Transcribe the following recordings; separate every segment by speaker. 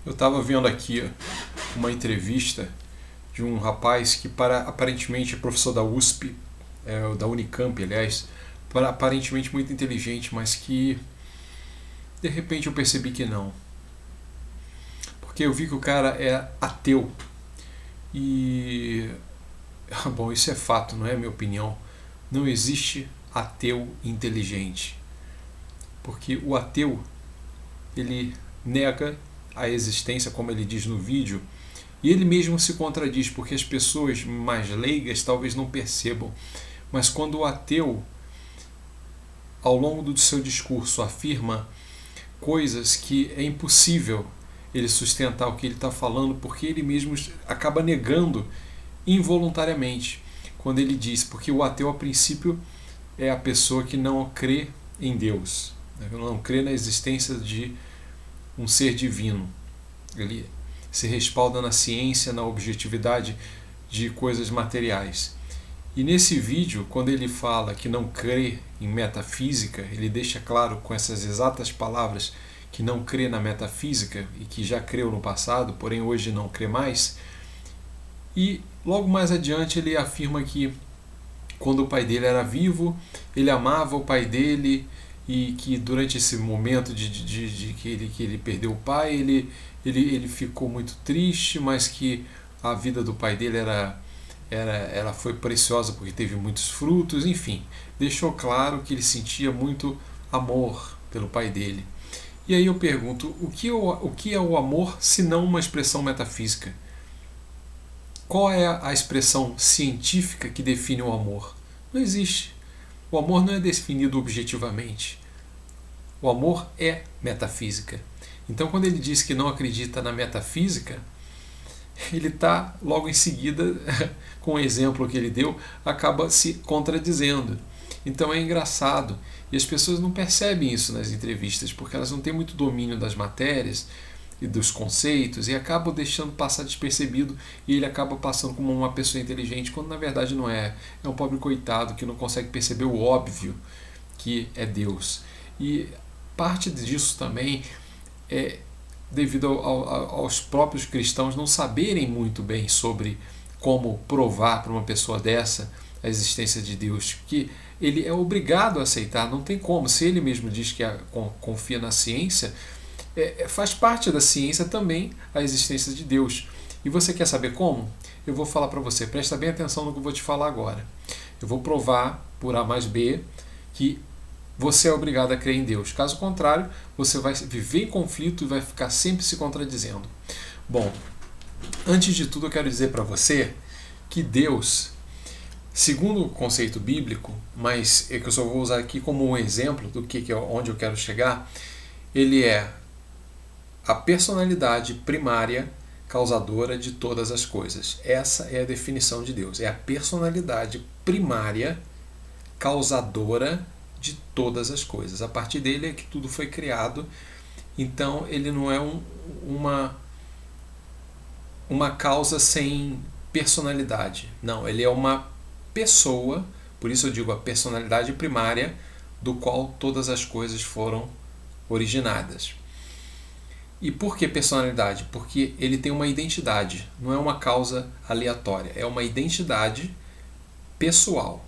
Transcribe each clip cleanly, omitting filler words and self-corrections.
Speaker 1: Eu estava vendo aqui uma entrevista de um rapaz que aparentemente é professor da USP, da Unicamp, aliás, aparentemente muito inteligente, mas que de repente eu percebi que não. Porque eu vi que o cara é ateu. E, bom, isso é fato, não é minha opinião. Não existe ateu inteligente. Porque o ateu, ele nega a existência, como ele diz no vídeo, e ele mesmo se contradiz, porque as pessoas mais leigas talvez não percebam. Mas quando o ateu, ao longo do seu discurso, afirma coisas que é impossível ele sustentar o que ele está falando, porque ele mesmo acaba negando involuntariamente. Quando ele diz, porque o ateu, a princípio, é a pessoa que não crê em Deus, não crê na existência de um ser divino. Ele se respalda na ciência, na objetividade de coisas materiais. E nesse vídeo, quando ele fala que não crê em metafísica, ele deixa claro com essas exatas palavras que não crê na metafísica e que já creu no passado, porém hoje não crê mais. E logo mais adiante ele afirma que quando o pai dele era vivo, ele amava o pai dele e que durante esse momento de que ele perdeu o pai, ele ficou muito triste, mas que a vida do pai dele ela foi preciosa porque teve muitos frutos, enfim, deixou claro que ele sentia muito amor pelo pai dele. E aí eu pergunto, o que é o amor se não uma expressão metafísica? Qual é a expressão científica que define o amor? Não existe. O amor não é definido objetivamente. O amor é metafísica. Então, quando ele diz que não acredita na metafísica, ele está logo em seguida, com o exemplo que ele deu, acaba se contradizendo. Então é engraçado. E as pessoas não percebem isso nas entrevistas, porque elas não têm muito domínio das matérias e dos conceitos e acabam deixando passar despercebido, e ele acaba passando como uma pessoa inteligente, quando na verdade não é. É um pobre coitado que não consegue perceber o óbvio, que é Deus. E parte disso também é devido aos próprios cristãos não saberem muito bem sobre como provar para uma pessoa dessa a existência de Deus, que ele é obrigado a aceitar, não tem como. Se ele mesmo diz que confia na ciência, faz parte da ciência também a existência de Deus. E você quer saber como? Eu vou falar para você, presta bem atenção no que eu vou te falar agora. Eu vou provar por A mais B que você é obrigado a crer em Deus. Caso contrário, você vai viver em conflito e vai ficar sempre se contradizendo. Bom, antes de tudo eu quero dizer para você que Deus, segundo o conceito bíblico, mas é que eu só vou usar aqui como um exemplo do onde eu quero chegar, ele é a personalidade primária causadora de todas as coisas. Essa é a definição de Deus. É a personalidade primária causadora de todas as coisas. A partir dele é que tudo foi criado. Então ele não é uma causa sem personalidade. Não, ele é uma pessoa, por isso eu digo a personalidade primária, do qual todas as coisas foram originadas. E por que personalidade? Porque ele tem uma identidade, não é uma causa aleatória, é uma identidade pessoal.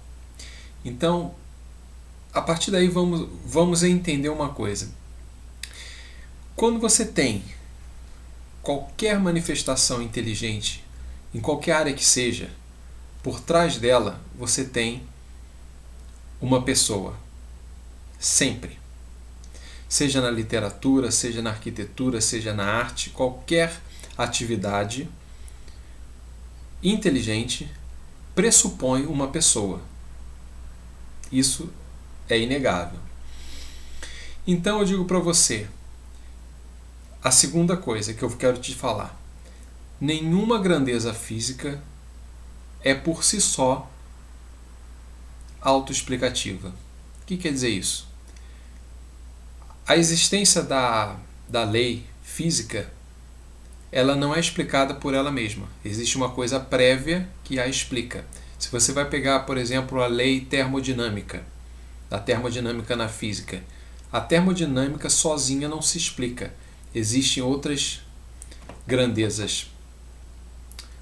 Speaker 1: Então, a partir daí vamos entender uma coisa. Quando você tem qualquer manifestação inteligente, em qualquer área que seja, por trás dela você tem uma pessoa. Sempre. Seja na literatura, seja na arquitetura, seja na arte, qualquer atividade inteligente pressupõe uma pessoa. Isso é inegável. Então eu digo para você, a segunda coisa que eu quero te falar: nenhuma grandeza física é por si só autoexplicativa. O que quer dizer isso? A existência da lei física, ela não é explicada por ela mesma. Existe uma coisa prévia que a explica. Se você vai pegar, por exemplo, a lei termodinâmica, da termodinâmica na física, a termodinâmica sozinha não se explica. Existem outras grandezas,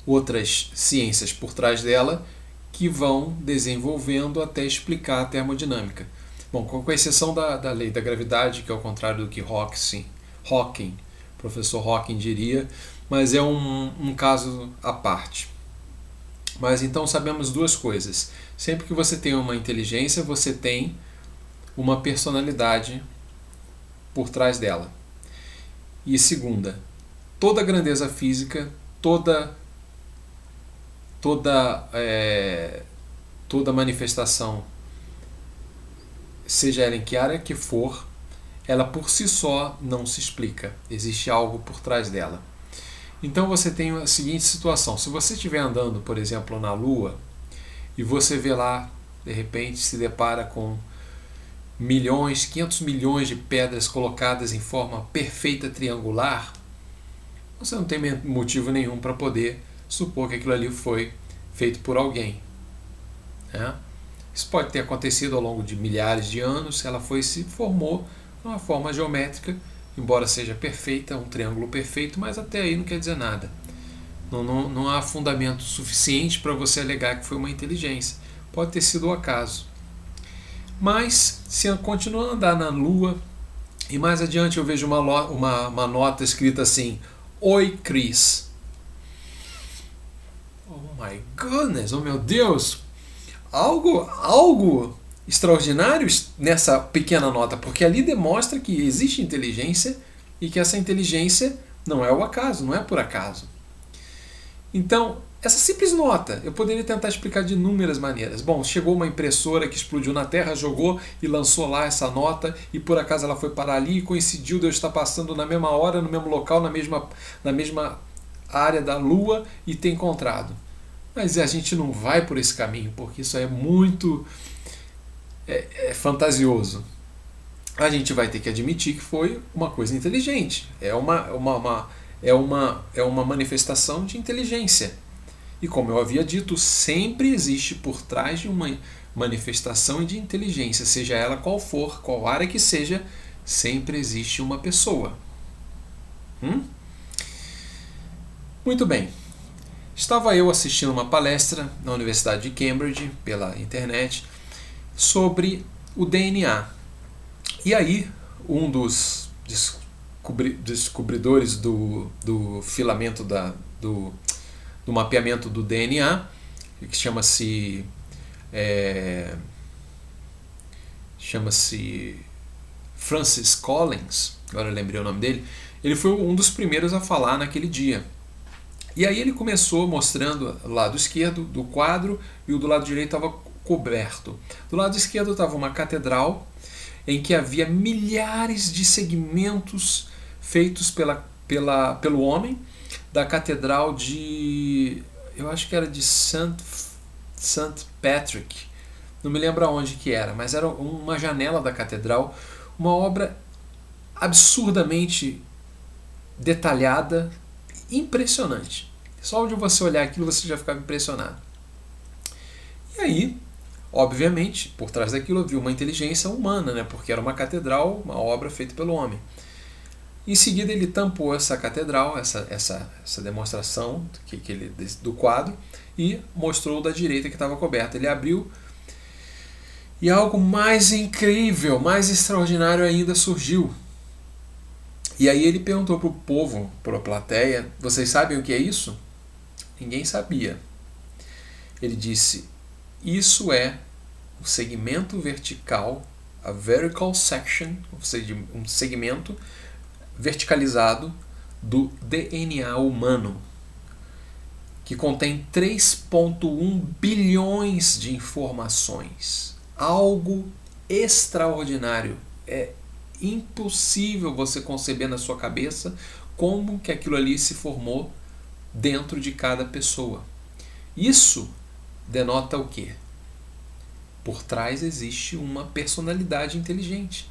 Speaker 1: outras ciências por trás dela que vão desenvolvendo até explicar a termodinâmica. Bom, com exceção da lei da gravidade, que é ao contrário do que professor Hawking diria, mas é um caso à parte. Mas então sabemos duas coisas. Sempre que você tem uma inteligência, você tem uma personalidade por trás dela. E segunda, toda grandeza física, toda manifestação, seja ela em que área que for, ela por si só não se explica. Existe algo por trás dela. Então você tem a seguinte situação. Se você estiver andando, por exemplo, na Lua, e você vê lá, de repente, se depara com 500 milhões de pedras colocadas em forma perfeita triangular, você não tem motivo nenhum para poder supor que aquilo ali foi feito por alguém. Isso pode ter acontecido ao longo de milhares de anos, ela se formou numa forma geométrica, embora seja perfeita, um triângulo perfeito, mas até aí não quer dizer nada. Não há fundamento suficiente para você alegar que foi uma inteligência. Pode ter sido o acaso. Mas, se eu continuar a andar na Lua, e mais adiante eu vejo uma nota escrita assim: Oi, Chris. Oh my goodness, oh meu Deus! Algo extraordinário nessa pequena nota, porque ali demonstra que existe inteligência e que essa inteligência não é o acaso, não é por acaso. Então, essa simples nota, eu poderia tentar explicar de inúmeras maneiras. Bom, chegou uma impressora que explodiu na Terra, jogou e lançou lá essa nota, e por acaso ela foi parar ali e coincidiu de eu estar passando na mesma hora, no mesmo local, na mesma área da Lua e ter encontrado. Mas a gente não vai por esse caminho, porque isso é muito fantasioso. A gente vai ter que admitir que foi uma coisa inteligente. É uma manifestação de inteligência. E como eu havia dito, sempre existe por trás de uma manifestação de inteligência, seja ela qual for, qual área que seja, sempre existe uma pessoa. Muito bem. Estava eu assistindo uma palestra na Universidade de Cambridge, pela internet, sobre o DNA. E aí, um dos descobridores do filamento do mapeamento do DNA, que chama-se Francis Collins, agora eu lembrei o nome dele, ele foi um dos primeiros a falar naquele dia. E aí ele começou mostrando o lado esquerdo do quadro e o do lado direito estava coberto. Do lado esquerdo estava uma catedral em que havia milhares de segmentos feitos pelo homem, da catedral eu acho que era de St. Patrick, não me lembro aonde que era, mas era uma janela da catedral, uma obra absurdamente detalhada, impressionante. Só de você olhar aquilo você já ficava impressionado. E aí, obviamente, por trás daquilo havia uma inteligência humana, né? Porque era uma catedral, uma obra feita pelo homem. Em seguida ele tampou essa catedral, essa demonstração do quadro, e mostrou da direita que estava coberta. Ele abriu e algo mais incrível, mais extraordinário ainda surgiu. E aí ele perguntou para o povo, para a plateia: vocês sabem o que é isso? Ninguém sabia. Ele disse: isso é um segmento vertical, a vertical section, ou seja, um segmento verticalizado do DNA humano, que contém 3,1 bilhões de informações. Algo extraordinário. É impossível você conceber na sua cabeça como que aquilo ali se formou dentro de cada pessoa. Isso denota o quê? Por trás existe uma personalidade inteligente.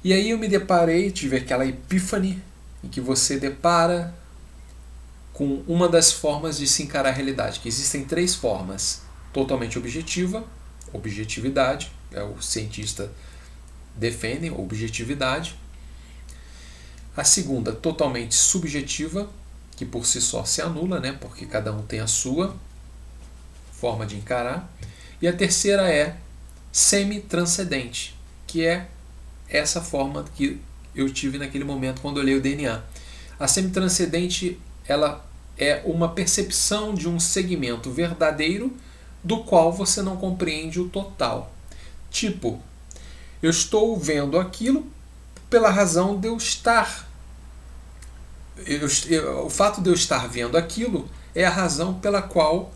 Speaker 1: E aí eu me deparei, tive aquela epífane em que você depara com uma das formas de se encarar a realidade, que existem 3 formas: totalmente objetiva, objetividade, o cientista defende objetividade. A segunda, totalmente subjetiva, que por si só se anula, né? Porque cada um tem a sua forma de encarar. E a terceira é semi-transcendente, que é essa forma que eu tive naquele momento quando eu olhei o DNA. A semi-transcendente, ela é uma percepção de um segmento verdadeiro do qual você não compreende o total. Tipo, eu estou vendo aquilo pela razão de eu estar. O fato de eu estar vendo aquilo é a razão pela qual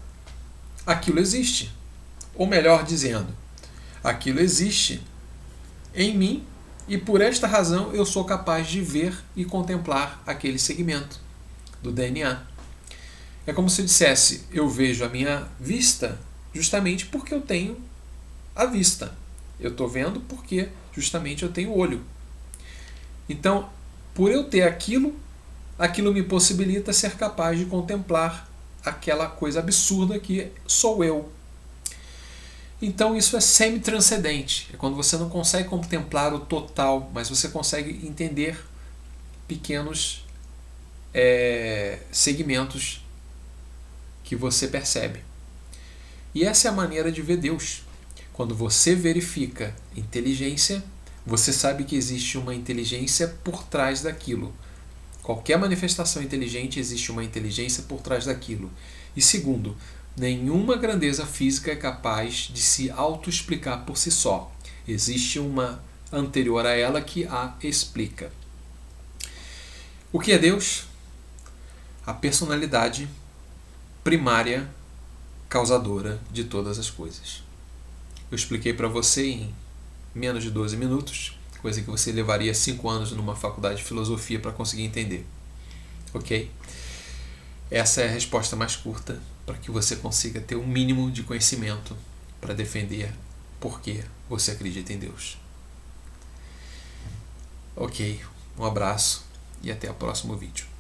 Speaker 1: aquilo existe. Ou melhor dizendo, aquilo existe em mim e por esta razão eu sou capaz de ver e contemplar aquele segmento do DNA. É como se eu dissesse, eu vejo a minha vista justamente porque eu tenho a vista. Eu estou vendo porque justamente eu tenho olho. Então, por eu ter aquilo, aquilo me possibilita ser capaz de contemplar aquela coisa absurda que sou eu. Então isso é semi-transcendente. É quando você não consegue contemplar o total, mas você consegue entender pequenos segmentos que você percebe. E essa é a maneira de ver Deus. Quando você verifica inteligência, você sabe que existe uma inteligência por trás daquilo. Qualquer manifestação inteligente, existe uma inteligência por trás daquilo. E segundo, nenhuma grandeza física é capaz de se auto-explicar por si só. Existe uma anterior a ela que a explica. O que é Deus? A personalidade primária causadora de todas as coisas. Eu expliquei para você em menos de 12 minutos, coisa que você levaria 5 anos numa faculdade de filosofia para conseguir entender. Ok? Essa é a resposta mais curta para que você consiga ter um mínimo de conhecimento para defender por que você acredita em Deus. Ok, um abraço e até o próximo vídeo.